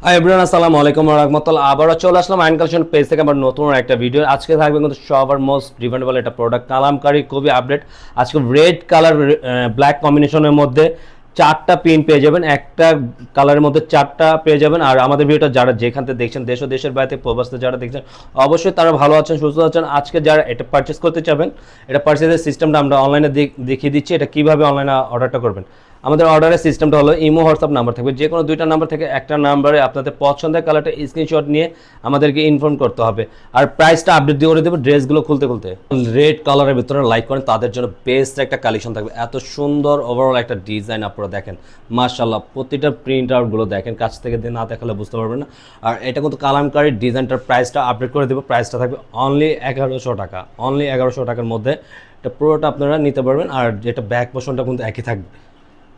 Hi everyone, আসসালামু আলাইকুম ওয়া রাহমাতুল্লাহ। আবারও চলে আসলাম আইন কালেকশন পেজ থেকে আমার নতুন একটা ভিডিও। আজকে থাকবে কিন্তু সবার মোস্ট ডিমান্ডেবল একটা প্রোডাক্ট কালামকারী, খুবই আপডেট। আজকে রেড কালার ব্ল্যাক কম্বিনেশনের মধ্যে চারটা পিন পেয়ে যাবেন, একটা কালারের মধ্যে চারটা পেয়ে যাবেন। আর আমাদের ভিডিওটা যারা যেখান থেকে দেখছেন, দেশ ও দেশের বাইরে প্রবাসে যারা দেখছেন, অবশ্যই তারা ভালো আছেন, সুস্থ আছেন। আজকে যারা এটা পারচেস করতে চাবেন, এটা পারচেসের সিস্টেমটা আমরা অনলাইনে দেখিয়ে দিচ্ছি। এটা কীভাবে অনলাইনে অর্ডারটা করবেন। আমাদের অর্ডারের সিস্টেমটা হলো ইমো হোয়াটসঅ্যাপ নাম্বার থাকবে, যে কোনো দুইটা নাম্বার থেকে একটা নাম্বারে আপনাদের পছন্দের কালারটা স্ক্রিনশট নিয়ে আমাদেরকে ইনফর্ম করতে হবে। আর প্রাইসটা আপডেট দিয়ে করে দেবো ড্রেসগুলো খুলতে খুলতে। রেড কালারের ভিতরে লাইক করেন তাদের জন্য বেস্ট একটা কালেকশন থাকবে। এত সুন্দর ওভারঅল একটা ডিজাইন আপনারা দেখেন, মাশাআল্লাহ। প্রতিটা প্রিন্ট আউটগুলো দেখেন, কাছ থেকে দিয়ে না দেখালে বুঝতে পারবেন না। আর এটা কিন্তু কালামকারীর ডিজাইনটার প্রাইসটা আপডেট করে দেবো। প্রাইসটা থাকবে অনলি 1100 টাকা, অনলি 1100 টাকার মধ্যে এটা পুরোটা আপনারা নিতে পারবেন। আর যেটা ব্যাক পোর্শনটা কিন্তু একই থাকবে।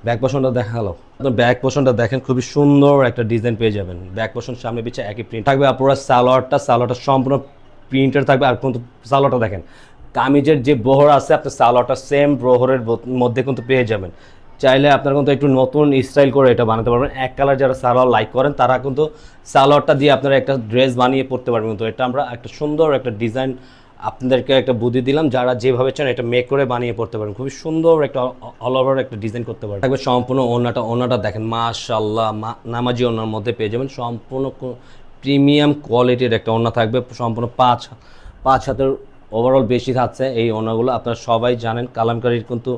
ব্যাক পোর্শনটা দেখালো, আপনার ব্যাক পোর্শনটা দেখেন, খুবই সুন্দর একটা ডিজাইন পেয়ে যাবেন। ব্যাক পোর্শন সামনে পিছে একই প্রিন্ট থাকবে। আপনারা সালোয়ারটা সম্পূর্ণ প্রিন্টের থাকবে। আর কিন্তু সালোয়ারটা দেখেন, কামিজের যে বহর আছে আপনার সালোয়ারটা সেম বহরের মধ্যে কিন্তু পেয়ে যাবেন। চাইলে আপনারা কিন্তু একটু নতুন স্টাইল করে এটা বানাতে পারবেন। এক কালার যারা সালোয়ার লাইক করেন তারা কিন্তু সালোয়ারটা দিয়ে আপনারা একটা ড্রেস বানিয়ে পড়তে পারবেন। কিন্তু এটা আমরা একটা সুন্দর একটা ডিজাইন আপনাদেরকে একটা বুদ্ধি দিলাম, যারা যেভাবে চান এটা মেক করে বানিয়ে পড়তে পারেন। খুবই সুন্দর একটা অল ওভার একটা ডিজাইন করতে পারেন। থাকবে সম্পূর্ণ ওড়নাটা দেখেন, মাশাআল্লাহ, নামাজি ওড়নার মধ্যে পেয়ে যাবেন। সম্পূর্ণ প্রিমিয়াম কোয়ালিটির একটা ওড়না থাকবে, সম্পূর্ণ পাঁচ হাতের ওভারঅল বেশি থাকছে এই ওড়নাগুলো। আপনারা সবাই জানেন কালামকারীর কিন্তু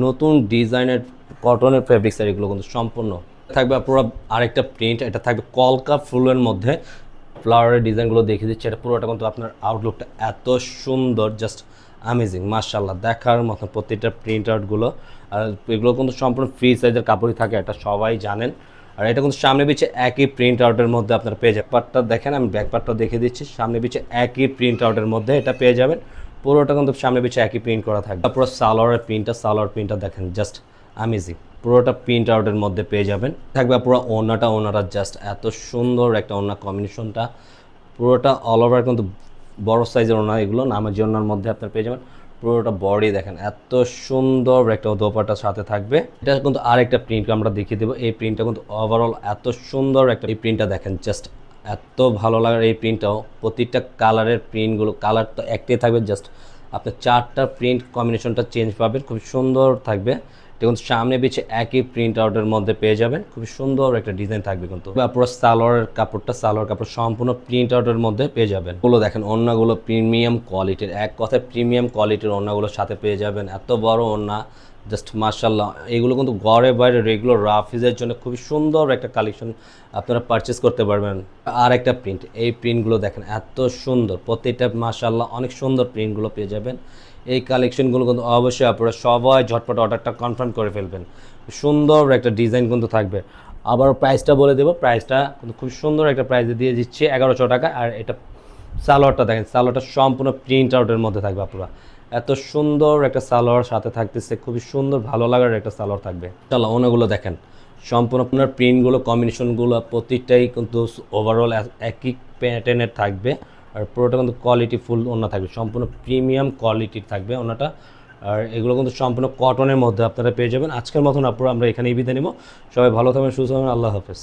নতুন ডিজাইনের কটনের ফেব্রিক্স আর এগুলো কিন্তু সম্পূর্ণ থাকবে। পুরো আরেকটা প্রিন্ট, এটা থাকবে কলকা ফুলের মধ্যে ফ্লাওয়ারের ডিজাইনগুলো দেখিয়ে দিচ্ছে। এটা পুরোটা কিন্তু আপনার আউটলুকটা এত সুন্দর, জাস্ট অ্যামেজিং, মাশাআল্লাহ, দেখার মতো প্রতিটা প্রিন্ট আউটগুলো। আর এগুলো কিন্তু সম্পূর্ণ ফ্রি সাইজের কাপড়ই থাকে, এটা সবাই জানেন। আর এটা কিন্তু সামনে পিছে একই প্রিন্ট আউটের মধ্যে আপনারা পেয়ে যাবেন। পার্টটা দেখেন, আমি ব্যাক পার্টটা দেখিয়ে দিচ্ছি। সামনে পিছে একই প্রিন্ট আউটের মধ্যে এটা পেয়ে যাবেন। পুরোটা কিন্তু সামনে পিছে একই প্রিন্ট করা থাকবে। পুরো সালোয়ার প্রিন্টটা দেখেন, জাস্ট অ্যামেজিং। পুরোটা প্রিন্ট আউটের মধ্যে পেয়ে যাবেন। থাকবে পুরো ওড়নাটা জাস্ট এত সুন্দর একটা ওড়না কম্বিনেশনটা। পুরোটা অল ওভার কিন্তু বড় সাইজের ওড়না, এগুলো নামাজি ওড়নার মধ্যে আপনার পেয়ে যাবেন। পুরোটা বডি দেখেন, এত সুন্দর একটা দোপাট্টার সাথে থাকবে। এটা কিন্তু আরেকটা প্রিন্ট আমরা দেখিয়ে দেবো। এই প্রিন্টটা কিন্তু ওভারঅল এত সুন্দর একটা, এই প্রিন্টটা দেখেন, জাস্ট এত ভালো লাগার এই প্রিন্টটাও। প্রতিটা কালারের প্রিন্টগুলো, কালার তো একটাই থাকবে, জাস্ট আপনার চারটা প্রিন্ট কম্বিনেশনটা চেঞ্জ পাবেন, খুব সুন্দর থাকবে। দেখুন সামনে পিছে একই প্রিন্ট আউটের মধ্যে পেয়ে যাবেন, খুবই সুন্দর একটা ডিজাইন থাকবে। কিন্তু পুরো সালোয়ার কাপড় সম্পূর্ণ প্রিন্ট আউটের মধ্যে পেয়ে যাবেন। ওগুলো দেখেন, ওড়নাগুলো প্রিমিয়াম কোয়ালিটির, এক কথায় প্রিমিয়াম কোয়ালিটির ওড়নাগুলোর সাথে পেয়ে যাবেন। এত বড় ওড়না, জাস্ট মাশাআল্লাহ। এগুলো কিন্তু ঘরে বাইরে রেগুলার রাফিজের জন্য খুবই সুন্দর একটা কালেকশন আপনারা পারচেস করতে পারবেন। আর একটা প্রিন্ট, এই প্রিন্টগুলো দেখেন এত সুন্দর, প্রত্যেকটা মাশাআল্লাহ অনেক সুন্দর প্রিন্টগুলো পেয়ে যাবেন। এই কালেকশনগুলো কিন্তু অবশ্যই আপনারা সবাই ঝটপট অর্ডারটা কনফার্ম করে ফেলবেন। সুন্দর একটা ডিজাইন কিন্তু থাকবে। আবার প্রাইসটা বলে দেবো, প্রাইসটা কিন্তু খুব সুন্দর একটা প্রাইসে দিয়ে দিচ্ছে 1100 টাকা। আর এটা সালোয়ারটা দেখেন, সালোয়ারটা সম্পূর্ণ প্রিন্ট আউটের মধ্যে থাকবে। আপনারা এত সুন্দর একটা সালোয়ার সাথে থাকতেছে, খুবই সুন্দর ভালো লাগার একটা সালোয়ার থাকবে। চলো ওনাগুলো দেখেন, সম্পূর্ণ আপনার প্রিন্টগুলো কম্বিনেশনগুলো প্রতিটাই কিন্তু ওভারঅল একই প্যাটার্নের থাকবে। আর পুরোটা কিন্তু কোয়ালিটি ফুল ওড়না থাকবে, সম্পূর্ণ প্রিমিয়াম কোয়ালিটির থাকবে ওড়নাটা। আর এগুলো কিন্তু সম্পূর্ণ কটনের মধ্যে আপনারা পেয়ে যাবেন। আজকের মতন আপনারা আমরা এখানেই বিদায় নেব। সবাই ভালো থাকবেন, সুস্থ থাকবেন, আল্লাহ হাফেজ।